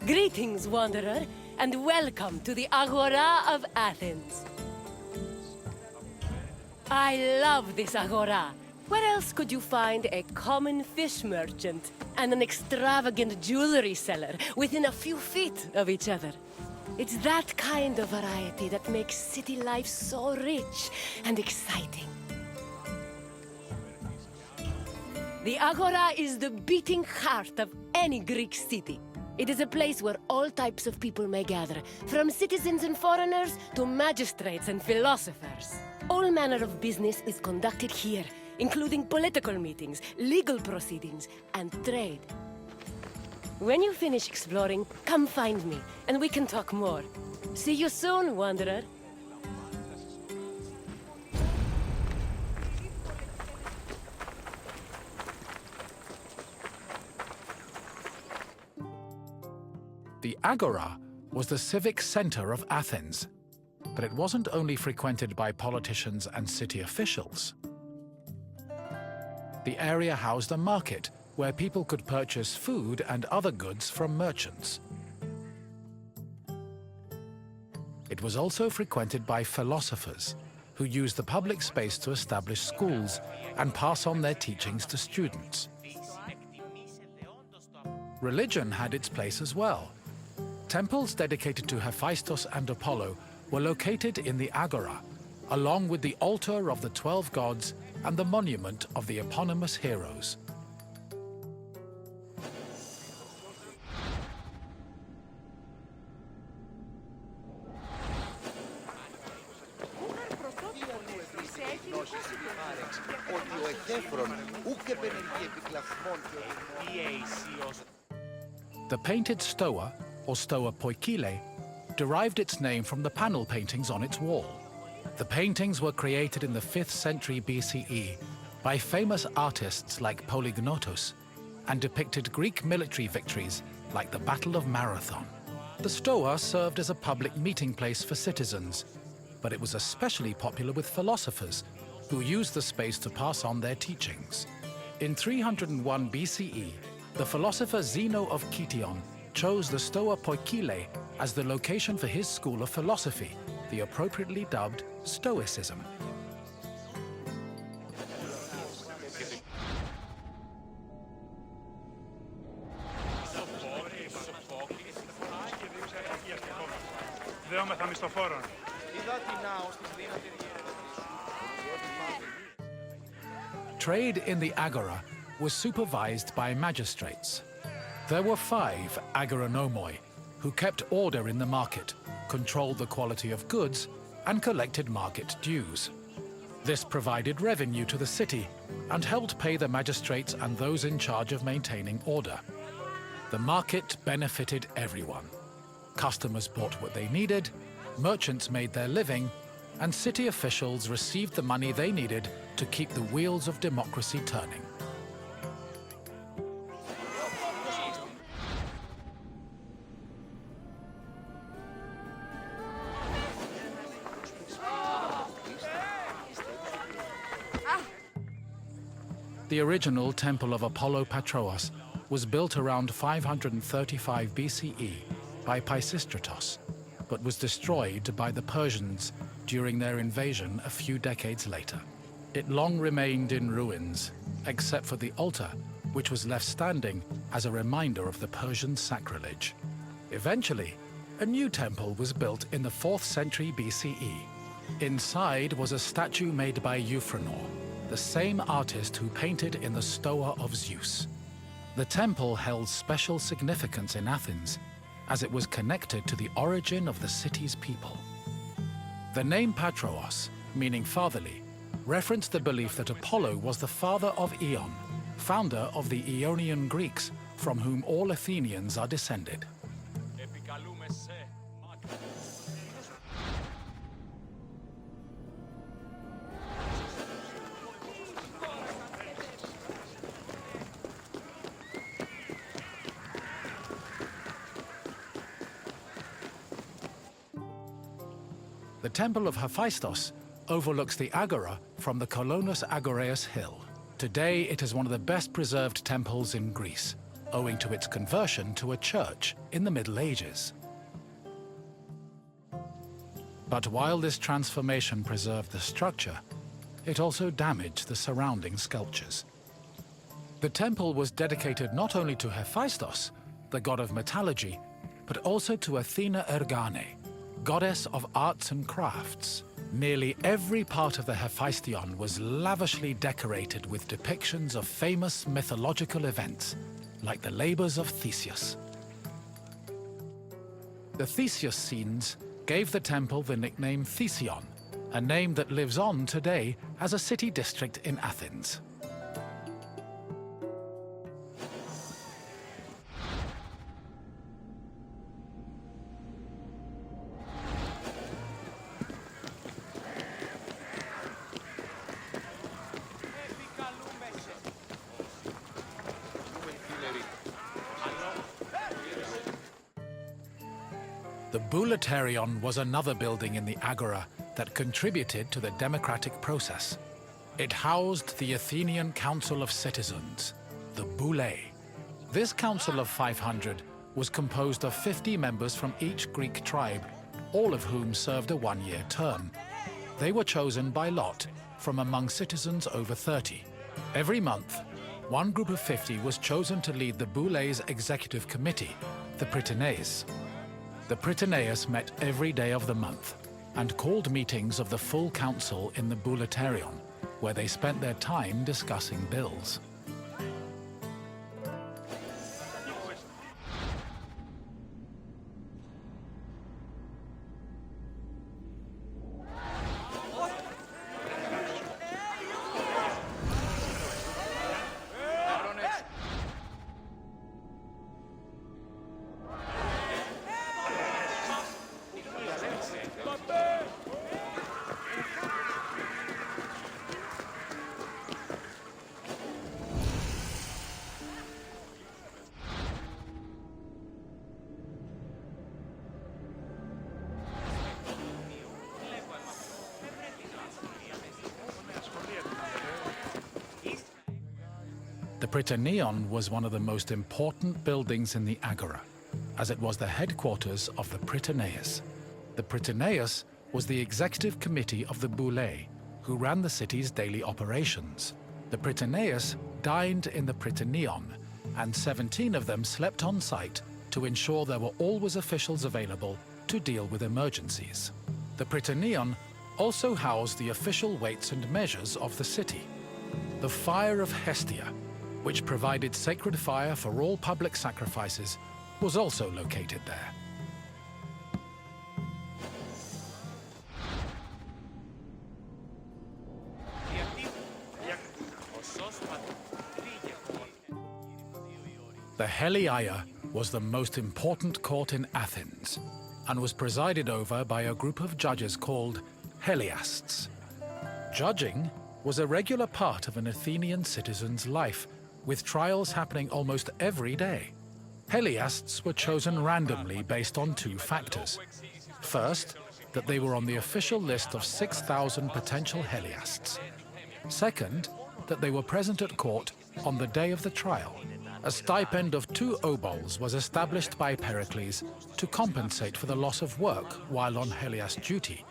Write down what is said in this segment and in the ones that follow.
Greetings, wanderer, and welcome to the Agora of Athens. I love this Agora. Where else could you find a common fish merchant and an extravagant jewelry seller within a few feet of each other? It's that kind of variety that makes city life so rich and exciting. The Agora is the beating heart of any Greek city. It is a place where all types of people may gather, from citizens and foreigners to magistrates and philosophers. All manner of business is conducted here, including political meetings, legal proceedings, and trade. When you finish exploring, come find me, and we can talk more. See you soon, wanderer. The Agora was the civic center of Athens, but it wasn't only frequented by politicians and city officials. The area housed a market where people could purchase food and other goods from merchants. It was also frequented by philosophers, who used the public space to establish schools and pass on their teachings to students. Religion had its place as well. Temples dedicated to Hephaestus and Apollo were located in the Agora, along with the altar of the 12 gods and the monument of the eponymous heroes. The painted stoa, or stoa poikile, derived its name from the panel paintings on its wall. The paintings were created in the 5th century BCE by famous artists like Polygnotus and depicted Greek military victories like the Battle of Marathon. The stoa served as a public meeting place for citizens, but it was especially popular with philosophers who used the space to pass on their teachings. In 301 BCE, the philosopher Zeno of Kition chose the Stoa Poikile as the location for his school of philosophy, the appropriately dubbed Stoicism. Trade in the Agora was supervised by magistrates. There were 5 agoranomoi, who kept order in the market, controlled the quality of goods, and collected market dues. This provided revenue to the city and helped pay the magistrates and those in charge of maintaining order. The market benefited everyone. Customers bought what they needed, merchants made their living, and city officials received the money they needed to keep the wheels of democracy turning. The original Temple of Apollo Patrous was built around 535 BCE by Pisistratos, but was destroyed by the Persians during their invasion a few decades later. It long remained in ruins, except for the altar, which was left standing as a reminder of the Persian sacrilege. Eventually, a new temple was built in the 4th century BCE. Inside was a statue made by Euphranor, the same artist who painted in the Stoa of Zeus. The temple held special significance in Athens, as it was connected to the origin of the city's people. The name Patros, meaning fatherly, referenced the belief that Apollo was the father of Aeon, founder of the Aeonian Greeks, from whom all Athenians are descended. The Temple of Hephaestus overlooks the Agora from the Colonus Agoreus hill. Today, it is one of the best preserved temples in Greece. owing to its conversion to a church in the Middle Ages. But while this transformation preserved the structure, it also damaged the surrounding sculptures. The temple was dedicated not only to Hephaestus, the god of metallurgy, but also to Athena Ergane, goddess of arts and crafts. Nearly every part of the Hephaestion was lavishly decorated with depictions of famous mythological events, like the labors of Theseus. The Theseus scenes gave the temple the nickname Thesion, a name that lives on today as a city district in Athens. The Bouleuterion was another building in the Agora that contributed to the democratic process. It housed the Athenian Council of Citizens, the Boulei. This Council of 500 was composed of 50 members from each Greek tribe, all of whom served a one-year term. They were chosen by lot from among citizens over 30. Every month, one group of 50 was chosen to lead the Boulei's executive committee, the Prytaneis. The Prytaneis met every day of the month and called meetings of the full council in the Bouleuterion, where they spent their time discussing bills. The Prytaneon was one of the most important buildings in the Agora, as it was the headquarters of the Prytaneis. The Prytaneis was the executive committee of the Boulei, who ran the city's daily operations. The Prytaneis dined in the Prytaneon, and 17 of them slept on site to ensure there were always officials available to deal with emergencies. The Prytaneon also housed the official weights and measures of the city. The Fire of Hestia, which provided sacred fire for all public sacrifices, was also located there. The Heliaia was the most important court in Athens and was presided over by a group of judges called Heliasts. Judging was a regular part of an Athenian citizen's life, with trials happening almost every day. Heliasts were chosen randomly based on two factors. First, that they were on the official list of 6,000 potential Heliasts. Second, that they were present at court on the day of the trial. A stipend of 2 obols was established by Pericles to compensate for the loss of work while on Heliast duty,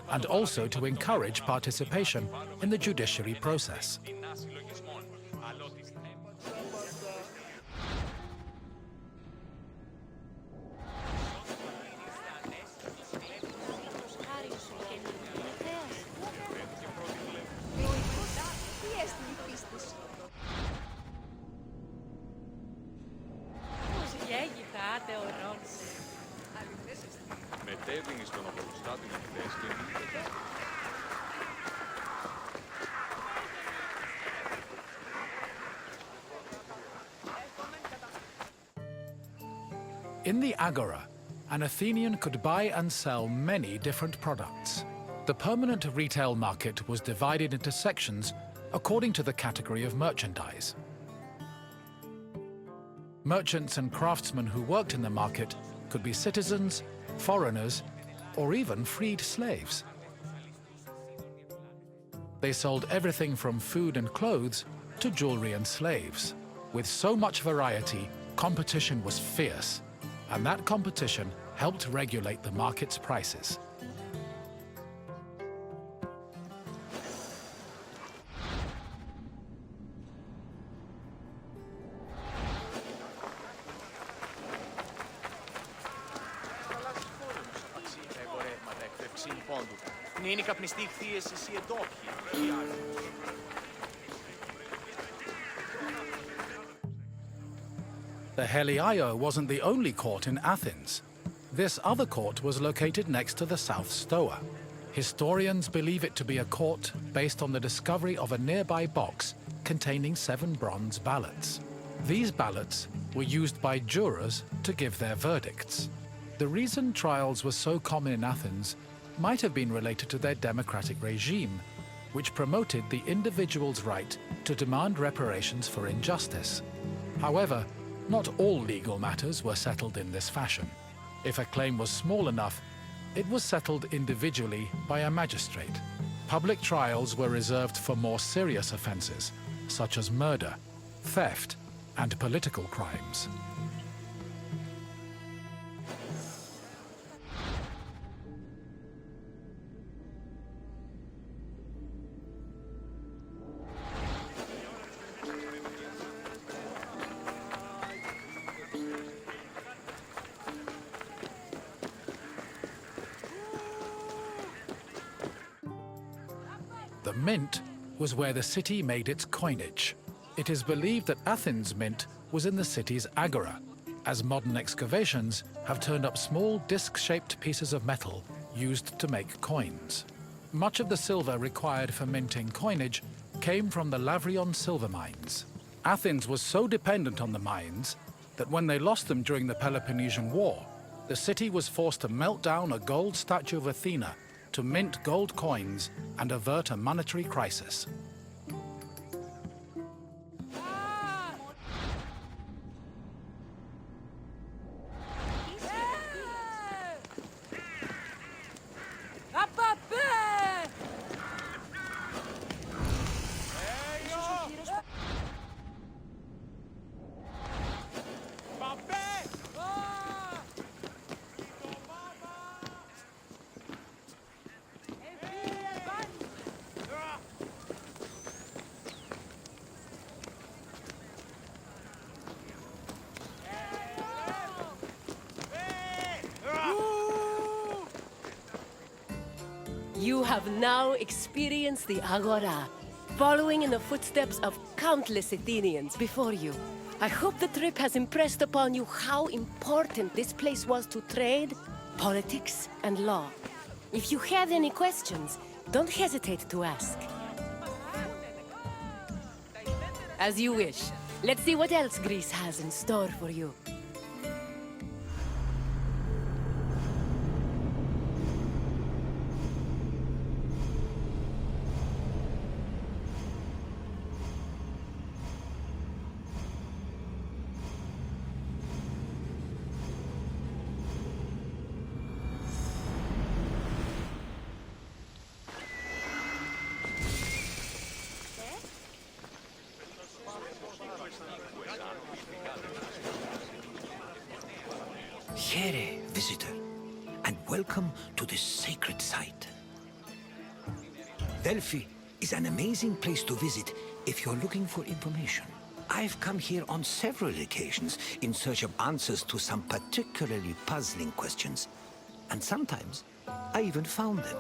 and also to encourage participation in the judiciary process. Μετέβηνε στον οπλοστάτη να χθες και In the Agora, an Athenian could buy and sell many different products. The permanent retail market was divided into sections according to the category of merchandise. Merchants and craftsmen who worked in the market could be citizens, foreigners, or even freed slaves. They sold everything from food and clothes to jewelry and slaves. With so much variety, competition was fierce, and that competition helped regulate the market's prices. The Heliaio wasn't the only court in Athens. This other court was located next to the South Stoa. Historians believe it to be a court based on the discovery of a nearby box containing 7 bronze ballots. These ballots were used by jurors to give their verdicts. The reason trials were so common in Athens might have been related to their democratic regime, which promoted the individual's right to demand reparations for injustice. However, not all legal matters were settled in this fashion. If a claim was small enough, it was settled individually by a magistrate. Public trials were reserved for more serious offenses, such as murder, theft, and political crimes. The mint was where the city made its coinage. It is believed that Athens' mint was in the city's agora, as modern excavations have turned up small disc-shaped pieces of metal used to make coins. Much of the silver required for minting coinage came from the Lavrion silver mines. Athens was so dependent on the mines that when they lost them during the Peloponnesian War, the city was forced to melt down a gold statue of Athena to mint gold coins and avert a monetary crisis. You have now experienced the Agora, following in the footsteps of countless Athenians before you. I hope the trip has impressed upon you how important this place was to trade, politics, and law. If you have any questions, don't hesitate to ask. As you wish. Let's see what else Greece has in store for you. Here, visitor, and welcome to this sacred site. Delphi is an amazing place to visit if you're looking for information. I've come here on several occasions in search of answers to some particularly puzzling questions, and sometimes I even found them.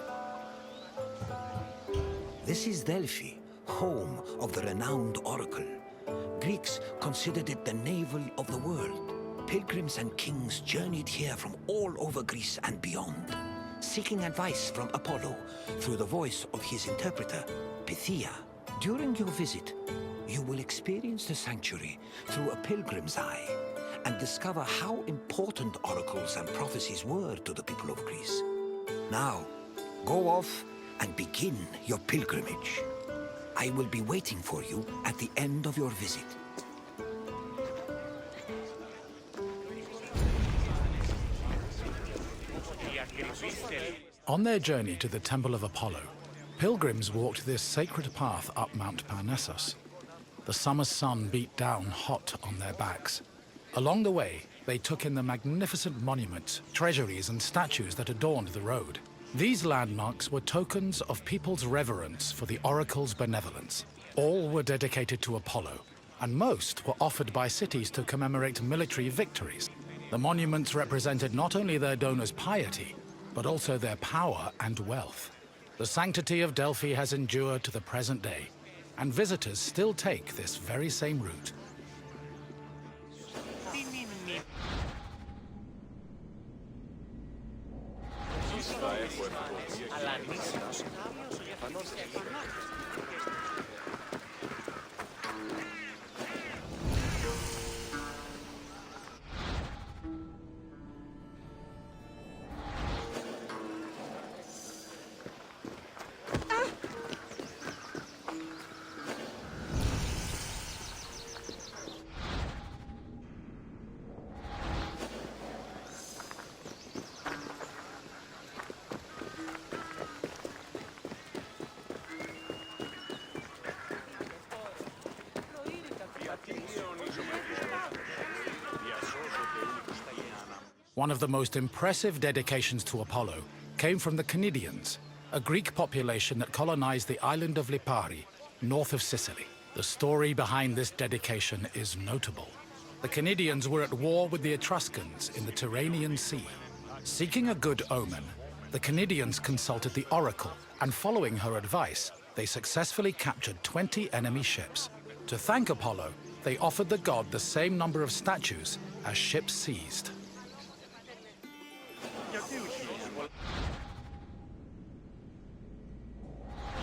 This is Delphi, home of the renowned oracle. Greeks considered it the navel of the world. Pilgrims and kings journeyed here from all over Greece and beyond, seeking advice from Apollo through the voice of his interpreter, Pythia. During your visit, you will experience the sanctuary through a pilgrim's eye and discover how important oracles and prophecies were to the people of Greece. Now, go off and begin your pilgrimage. I will be waiting for you at the end of your visit. On their journey to the Temple of Apollo, pilgrims walked this sacred path up Mount Parnassus. The summer sun beat down hot on their backs. Along the way, they took in the magnificent monuments, treasuries, and statues that adorned the road. These landmarks were tokens of people's reverence for the oracle's benevolence. All were dedicated to Apollo, and most were offered by cities to commemorate military victories. The monuments represented not only their donors' piety, but also their power and wealth. The sanctity of Delphi has endured to the present day, and visitors still take this very same route. One of the most impressive dedications to Apollo came from the Cnidians, a Greek population that colonized the island of Lipari, north of Sicily. The story behind this dedication is notable. The Cnidians were at war with the Etruscans in the Tyrrhenian Sea. Seeking a good omen, the Cnidians consulted the oracle, and following her advice, they successfully captured 20 enemy ships. To thank Apollo, they offered the god the same number of statues as ships seized.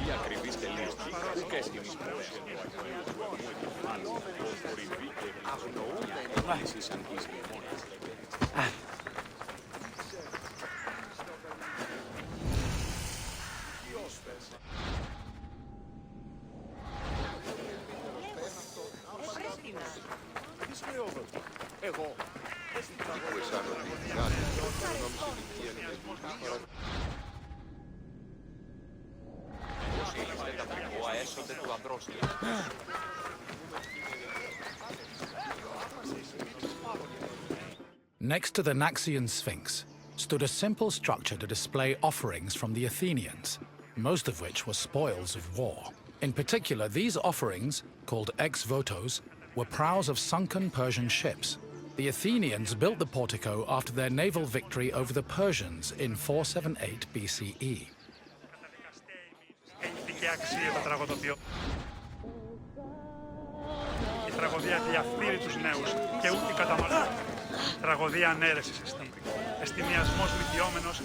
Η ακριβής τελείωση ούτε αισθημισμός μάλλον το θορυβεί και αγνοούνται εννοήσεις σαν κλεισμόνες. Εγώ που αισθάνονται οι γάτες νόμιση ηλικία είναι όσοι είναι τα τρικόα έσονται του ανδρός της. Next to the Naxian Sphinx stood a simple structure to display offerings from the Athenians, most of which were spoils of war. In particular, these offerings, called ex-votos, were prows of sunken Persian ships. The Athenians built the portico after their naval victory over the Persians in 478 BCE. Η τραγωδία διαφθείρει τους νέους και ούτε καταμαλώνει. Τραγωδία ανέρεσης εστί. Εστιμιασμός λυκειόμενος.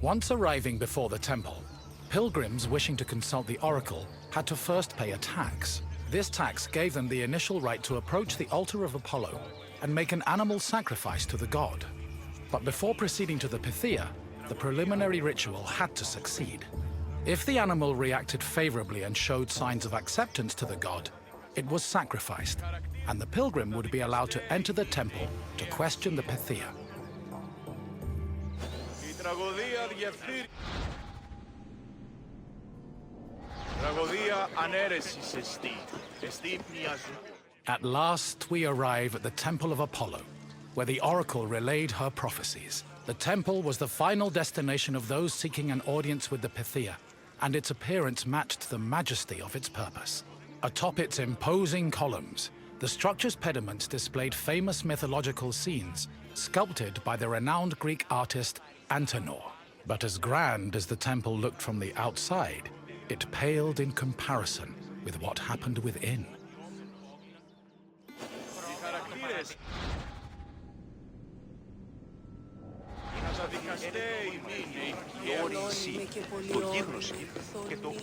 Once arriving before the temple, pilgrims wishing to consult the oracle had to first pay a tax. This tax gave them the initial right to approach the altar of Apollo and make an animal sacrifice to the god. But before proceeding to the Pythia, the preliminary ritual had to succeed. If the animal reacted favorably and showed signs of acceptance to the god, it was sacrificed, and the pilgrim would be allowed to enter the temple to question the Pythia. At last, we arrive at the Temple of Apollo, where the oracle relayed her prophecies. The temple was the final destination of those seeking an audience with the Pythia, and its appearance matched the majesty of its purpose. Atop its imposing columns, the structure's pediments displayed famous mythological scenes, sculpted by the renowned Greek artist Antenor. But as grand as the temple looked from the outside, it paled in comparison with what happened within. είναι η όρηση, το γίγνωση και το...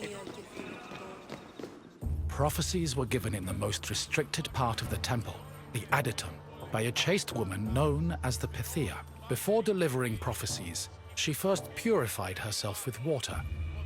Prophecies were given in the most restricted part of the temple, the adytum, by a chaste woman known as the Pythia. Before delivering prophecies, she first purified herself with water,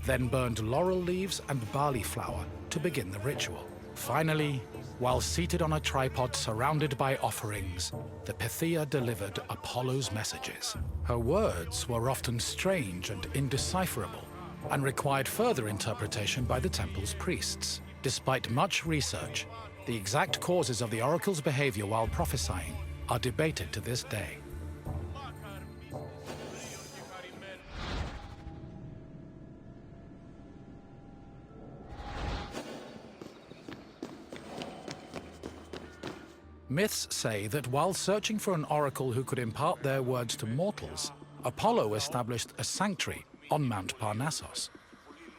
then burned laurel leaves and barley flour to begin the ritual. Finally, while seated on a tripod surrounded by offerings, the Pythia delivered Apollo's messages. Her words were often strange and indecipherable, and required further interpretation by the temple's priests. Despite much research, the exact causes of the oracle's behavior while prophesying are debated to this day. Myths say that while searching for an oracle who could impart their words to mortals, Apollo established a sanctuary on Mount Parnassus.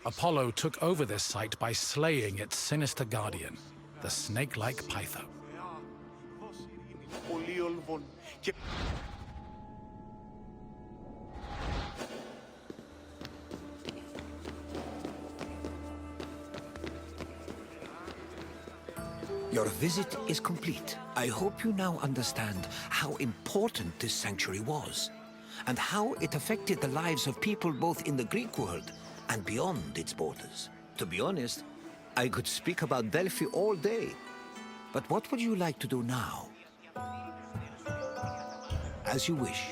Apollo took over this site by slaying its sinister guardian, the snake-like Pytho. Your visit is complete. I hope you now understand how important this sanctuary was, and how it affected the lives of people both in the Greek world and beyond its borders. To be honest, I could speak about Delphi all day. But what would you like to do now? As you wish.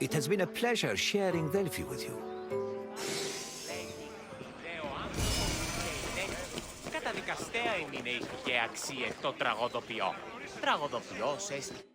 It has been a pleasure sharing Delphi with you. Καταδικαστέα είναι η ηθική αξία το τραγωδοποιό. Τραγωδοποιός έστει.